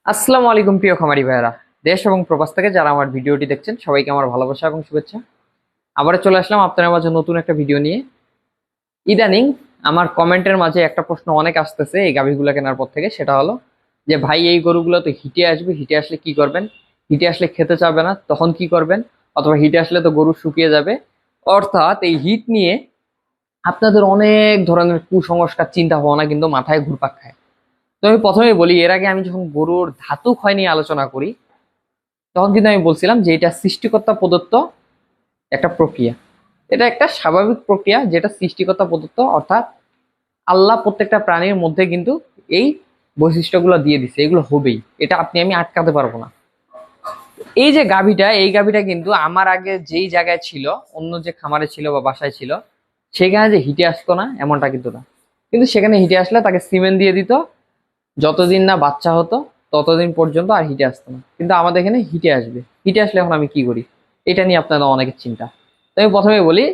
আসসালামু আলাইকুম প্রিয় খামারি ভাইয়েরা, দেশ এবং প্রবাস থেকে যারা আমার ভিডিওটি দেখছেন সবাইকে আমার ভালোবাসা এবং শুভেচ্ছা। আবার চলে আসলাম আপনাদের মাঝে নতুন একটা ভিডিও নিয়ে। ইদানিং আমার কমেন্টের মাঝে একটা প্রশ্ন অনেক আসতেছে এই গাভীগুলো কেনার পর থেকে, সেটা হলো যে ভাই এই গরুগুলো তো হিটে আসবে, হিটে আসলে কি করবেন? হিটে আসলে খেতে চাবে না, তখন কি করবেন? অথবা হিটে আসলে তো গরু শুকিয়ে যাবে। অর্থাৎ এই হিট নিয়ে আপনাদের অনেক ধরনের কুসংস্কার চিন্তা ভাবনা কিন্তু মাথায় ঘুরপাক খায়। তো আমি প্রথমেই বলি, এর আগে আমি যখন গরুর ধাতু ক্ষয় নিয়ে আলোচনা করি তখন কিন্তু আমি বলছিলাম যে এটা সৃষ্টিকর্তা প্রদত্ত একটা প্রক্রিয়া। এটা একটা স্বাভাবিক প্রক্রিয়া যেটা সৃষ্টিকর্তা প্রদত্ত, অর্থাৎ আল্লাহ প্রত্যেকটা প্রাণীর মধ্যে কিন্তু এই বৈশিষ্ট্যগুলো দিয়ে দিচ্ছে, এগুলো হবেই, এটা আপনি আমি আটকাতে পারবো না। এই যে গাভীটা, এই গাভীটা কিন্তু আমার আগে যেই জায়গায় ছিল, অন্য যে খামারে ছিল বা বাসায় ছিল, সেখানে যে হিটে আসতো না এমনটা কিন্তু না। কিন্তু সেখানে হিটে আসলে তাকে সিমেন্ট দিয়ে দিত, যতদিন না বাচ্চা হতো ততদিন পর্যন্ত আর হিটে আসতো না। কিন্তু আমাদের এখানে হিটে আসবে, হিটে আসলে এখন আমি কি করি? এটা নিয়ে আপনারা অনেকের চিন্তা। তো আমি প্রথমে বলি,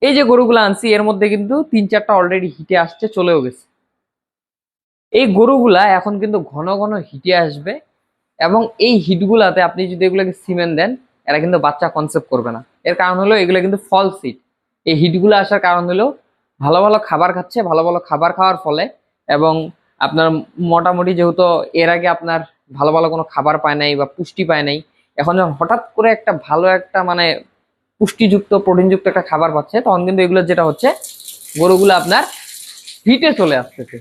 এই যে গরুগুলো আনছি এর মধ্যে কিন্তু তিন চারটা অলরেডি হিটে আসছে, চলেও গেছে। এই গরুগুলা এখন কিন্তু ঘন ঘন হিটে আসবে, এবং এই হিটগুলাতে আপনি যদি এগুলোকে সিমেন্ট দেন, এরা কিন্তু বাচ্চা কনসেপ্ট করবে না। এর কারণ হলো এগুলো কিন্তু ফলস হিট। এই হিটগুলো আসার কারণ হলো ভালো ভালো খাবার খাচ্ছে, ভালো ভালো খাবার খাওয়ার ফলে, এবং আপনার মোটামুটি যেহেতু এর আগে আপনার ভালো ভালো কোনো খাবার পায় নাই বা পুষ্টি পায় নাই, এখন যখন হঠাৎ করে একটা ভালো একটা মানে পুষ্টিযুক্ত প্রোটিনযুক্ত একটা খাবার পাচ্ছে, তখন কিন্তু এগুলো যেটা হচ্ছে, গরুগুলো আপনার হিটে চলে আসতেছে।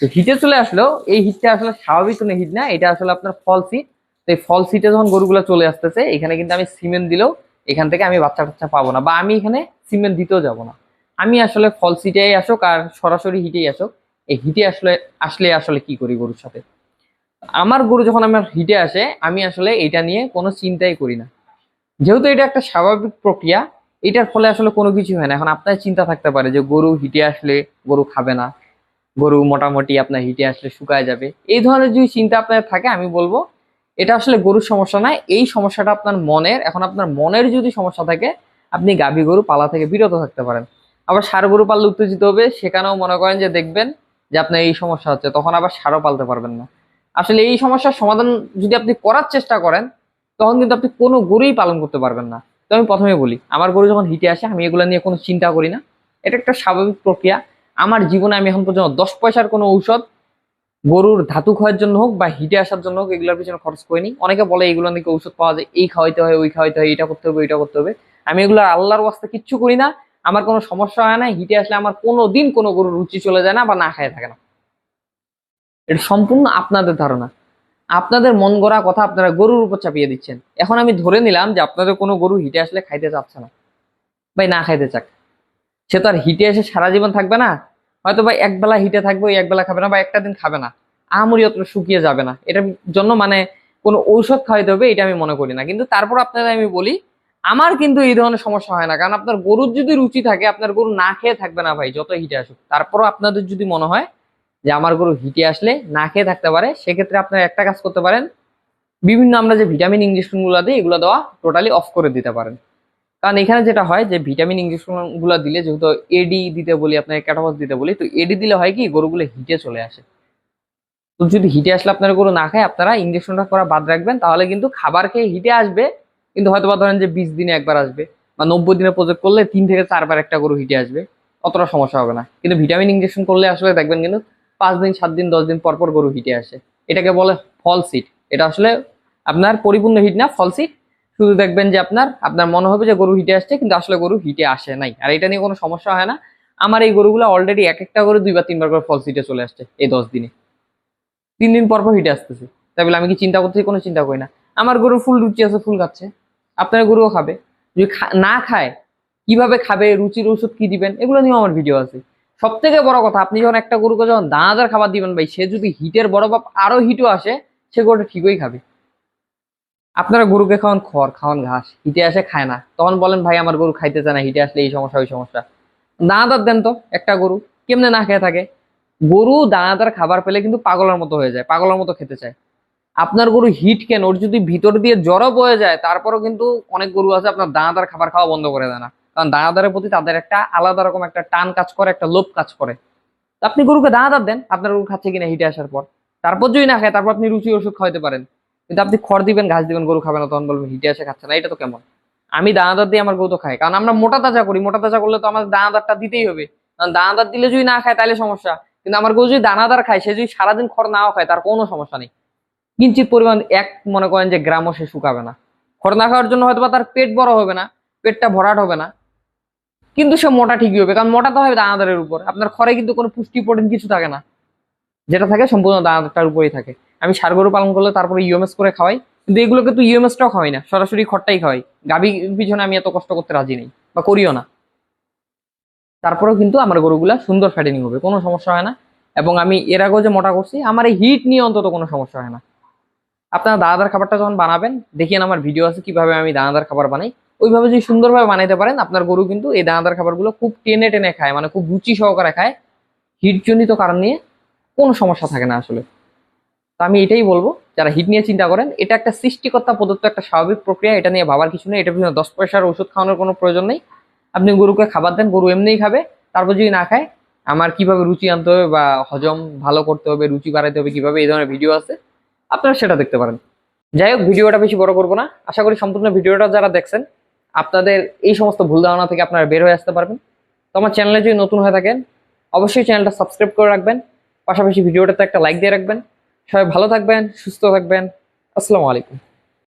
তো হিটে চলে আসলেও এই হিটটা আসলে স্বাভাবিক কোনো হিট না, এটা আসলে আপনার ফলস হিট। তো এই ফলস হিটে যখন গরুগুলো চলে আসতেছে, এখানে কিন্তু আমি সিমেন্ট দিলেও এখান থেকে আমি বাচ্চা টাচ্চা পাবো না, বা আমি এখানে সিমেন্ট দিতেও যাব না। আমি আসলে ফলস হিটেই আসুক আর সরাসরি হিটেই আসুক, এই হিটে আসলে আসলে আসলে কি করি গরুর সাথে? আমার গরু যখন আমার হিটে আসে, আমি আসলে এটা নিয়ে কোনো চিন্তাই করি না, যেহেতু এটা একটা স্বাভাবিক প্রক্রিয়া। এটার ফলে আসলে কোনো কিছু হয় না। এখন আপনার চিন্তা থাকতে পারে যে গরু হিটে আসলে গরু খাবে না, গরু মোটামুটি আপনার হিটে আসলে শুকায় যাবে, এই ধরনের যদি চিন্তা আপনার থাকে, আমি বলবো এটা আসলে গরুর সমস্যা নয়, এই সমস্যাটা আপনার মনের। এখন আপনার মনের যদি সমস্যা থাকে, আপনি গাভী গরু পালা থেকে বিরত থাকতে পারেন। আবার ষাঁড় গরু পাললে উত্তেজিত হবে, সেখানেও মনে করেন যে দেখবেন যে আপনার এই সমস্যা হচ্ছে, তখন আবার ষাঁড়ও পালতে পারবেন না। আসলে এই সমস্যার সমাধান যদি আপনি করার চেষ্টা করেন, তখন কিন্তু আপনি কোনো গরুই পালন করতে পারবেন না। তো আমি প্রথমে বলি, আমার গরু যখন হিটে আসে আমি এগুলো নিয়ে কোনো চিন্তা করি না, এটা একটা স্বাভাবিক প্রক্রিয়া। আমার জীবনে আমি এখন পর্যন্ত 10 পয়সার কোনো ঔষধ গরুর ধাতু ক্ষয়ের জন্য হোক বা হিটে আসার জন্য হোক এগুলোর পিছনে খরচ করিনি। অনেকে বলে এগুলো নাকি ঔষধ পাওয়া যায়, এই খাওয়াইতে হয়, ওই খাওয়াইতে হয়, এটা করতে হবে, ওইটা করতে হবে। আমি এগুলো আল্লাহর ওয়াস্তে কিচ্ছু করি না। আমার কোনো সমস্যা হয় না, হিটে আসলে আমার কোনো দিন কোনো গরুর রুচি চলে যায় না বা না খায় থাকে না। এটা সম্পূর্ণ আপনাদের ধারণা, আপনাদের মন গড়া কথা আপনারা গরুর উপর চাপিয়ে দিচ্ছেন। এখন আমি ধরে নিলাম যে আপনাদের কোনো গরু হিটে আসলে খাইতে চাচ্ছে না, ভাই না খাইতে চাক, সে তো আর হিটে এসে সারা জীবন থাকবে না। হয়তো বা একবেলা হিটে থাকবে, ওই একবেলা খাবে না বা একটা দিন খাবে না, আহামরি অত শুকিয়ে যাবে না। এটার জন্য মানে কোনো ঔষধ খাওয়াইতে হবে এটা আমি মনে করি না। কিন্তু তারপর আপনাদের আমি বলি, আমার কিন্তু এই ধরনের সমস্যা হয় না, কারণ আপনার গরুর যদি রুচি থাকে, আপনার গরু না খেয়ে থাকবে না ভাই, যত হিটে আসুক। তারপরও আপনাদের যদি মনে হয় যে আমার গরু হিটে আসলে না খেয়ে থাকতে পারে, সেক্ষেত্রে আপনারা একটা কাজ করতে পারেন, বিভিন্ন আমরা যে ভিটামিন ইঞ্জেকশন গুলো দিই এগুলো দেওয়া টোটালি অফ করে দিতে পারেন। কারণ এখানে যেটা হয় যে ভিটামিন ইঞ্জেকশন গুলো দিলে, যেহেতু এডি দিতে বলি, আপনাকে ক্যাটাফস দিতে বলি, তো এডি দিলে হয় কি গরুগুলো হিটে চলে আসে। তো যদি হিটে আসলে আপনার গরু না খায়, আপনারা ইঞ্জেকশনটা করা বাদ রাখবেন, তাহলে কিন্তু খাবার খেয়ে হিটে আসবে, কিন্তু হয়তো বা ধরেন যে 20 দিনে একবার আসবে, বা 90 দিনে প্রজেক্ট করলে 3 থেকে 4 বার একটা গরু হিটে আসবে, অতটা সমস্যা হবে না। কিন্তু ভিটামিন ইঞ্জেকশন করলে আসলে দেখবেন কিন্তু 5 দিন 7 দিন 10 দিন পর পর গরু হিটে আসে। এটাকে বলে ফলস হিট। এটা আসলে আপনার পরিপূর্ণ হিট না, ফলস হিট। শুধু দেখবেন যে আপনার আপনার মনে হবে যে গরু হিটে আসছে, কিন্তু আসলে গরু হিটে আসে নাই, আর এটা নিয়ে কোনো সমস্যা হয় না। আমার এই গরুগুলো অলরেডি এক একটা করে 2 বার 3 বার করে ফলস হিটে চলে আসছে এই 10 দিনে, 3 দিন পর পর হিটে আসতেছে। তাই বলে আমি কি চিন্তা করতেছি? কোনো চিন্তা করি না। আমার গরুর ফুল রুচি আছে, ফুল খাচ্ছে, আপনার গরুও খাবে। যদি না খায়, কিভাবে খাবে, রুচির ওষুধ কি দিবেন, এগুলো নিয়েও আমার ভিডিও আছে। সব থেকে বড় কথা, আপনি যখন একটা গরুকে যখন দানাদার খাবার দিবেন ভাই, সে যদি হিটের বড় বাপ আরো হিটও আসে, সে গরুটা ঠিকই খাবে। আপনারা গরুকে খাওয়ান খড়, খাওয়ান ঘাস, হিটে আসে খায় না, তখন বলেন ভাই আমার গরু খাইতে চায় না, হিটে আসলে এই সমস্যা ওই সমস্যা। দানাদার দেন তো একটা গরু, কেমনে না খেয়ে থাকে? গরু দানাদার খাবার পেলে কিন্তু পাগলের মতো হয়ে যায়, পাগলের মতো খেতে চায়। আপনার গরু হিট কেন, ওর যদি ভিতর দিয়ে জ্বরও বয়ে যায়, তারপরও কিন্তু অনেক গরু আছে আপনার দানাদার খাবার খাওয়া বন্ধ করে দেয় না, কারণ দানাদারের প্রতি তাদের একটা আলাদা রকম একটা টান কাজ করে, একটা লোভ কাজ করে। তো আপনি গরুকে দানাদার দেন, আপনার গরু খাচ্ছে কিনা হিটে আসার পর। তারপর যদি না খায় তারপর আপনি রুচি ওষুধ খাওয়াতে পারেন, কিন্তু আপনি খড় দিবেন ঘাস দিবেন গরু খাবে না, তখন বলবেন হিটে আসে খাচ্ছে না, এটা তো কেমন? আমি দানাদার দিয়ে আমার গরু তো খাই, কারণ আমরা মোটা তাজা করি, মোটা তাজা করলে তো আমাদের দানাদারটা দিতেই হবে, কারণ দানাদার দিলে যদি না খায় তাহলে সমস্যা। কিন্তু আমার গরু যদি দানাদার খায়, সে যদি সারাদিন খড় নাও খায় তার কোনো সমস্যা নেই, কিঞ্চিত পরিমাণ এক মনে করেন যে গ্রামও সে শুকাবে না। খড় না খাওয়ার জন্য হয়তো বা তার পেট বড় হবে না, পেটটা ভরাট হবে না, কিন্তু সে মোটা ঠিকই হবে, কারণ মোটা তো হবে দানাদারের উপর। আপনার খড়ে কিন্তু কোনো পুষ্টি প্রোটিন কিছু থাকে না, যেটা থাকে সম্পূর্ণ দানাদারটার উপরেই থাকে। আমি ষাঁড় গরু পালন করলে তারপরে ইউএমএস করে খাওয়াই, কিন্তু এগুলোকে তো ইউএমএসটাও খাওয়াই না, সরাসরি খড়টাই খাওয়াই। গাভী পিছনে আমি এত কষ্ট করতে রাজি নেই বা করিও না, তারপরেও কিন্তু আমার গরুগুলা সুন্দর ফ্যাটেনিং হবে, কোনো সমস্যা হয় না। এবং আমি এর আগেও যে মোটা করছি, আমার এই হিট নিয়ে অন্তত কোনো সমস্যা হয় না। আপনারা দানাদার খাবারটা যখন বানাবেন, দেখিয়েন আমার ভিডিও আছে কিভাবে আমি দানাদার খাবার বানাই, ওইভাবে যদি সুন্দরভাবে বানাইতে পারেন, আপনার গরু কিন্তু এই দানাদার খাবারগুলো খুব টেনে টেনে খায়, মানে খুব রুচি সহকারে খায়। হিট জনিত কারণ নিয়ে কোনো সমস্যা থাকে না আসলে। তো আমি এটাই বলবো, যারা হিট নিয়ে চিন্তা করেন, এটা একটা সৃষ্টিকর্তা প্রদত্ত একটা স্বাভাবিক প্রক্রিয়া, এটা নিয়ে ভাবার কিছু নেই, এটা পিছনে 10 পয়সার ওষুধ খাওয়ানোর কোনো প্রয়োজন নেই। আপনি গরুকে খাবার দেন, গরু এমনিই খাবে। তারপর যদি না খায়, আমার কিভাবে রুচি আনতে হবে বা হজম ভালো করতে হবে, রুচি বাড়াইতে হবে কিভাবে, এই ধরনের ভিডিও আছে, আপনারা সেটা দেখতে পারেন। যাই হোক, ভিডিওটা বেশি বড় করবো না, আশা করি সম্পূর্ণ ভিডিওটা যারা দেখছেন আপনাদের এই সমস্ত ভুল ধারণা থেকে আপনারা বের হয়ে আসতে পারবেন। তো আমার চ্যানেলে যদি নতুন হয়ে থাকেন, অবশ্যই চ্যানেলটা সাবস্ক্রাইব করে রাখবেন, পাশাপাশি ভিডিওটাতে একটা লাইক দিয়ে রাখবেন। সবাই ভালো থাকবেন, সুস্থ থাকবেন। আসসালামু আলাইকুম।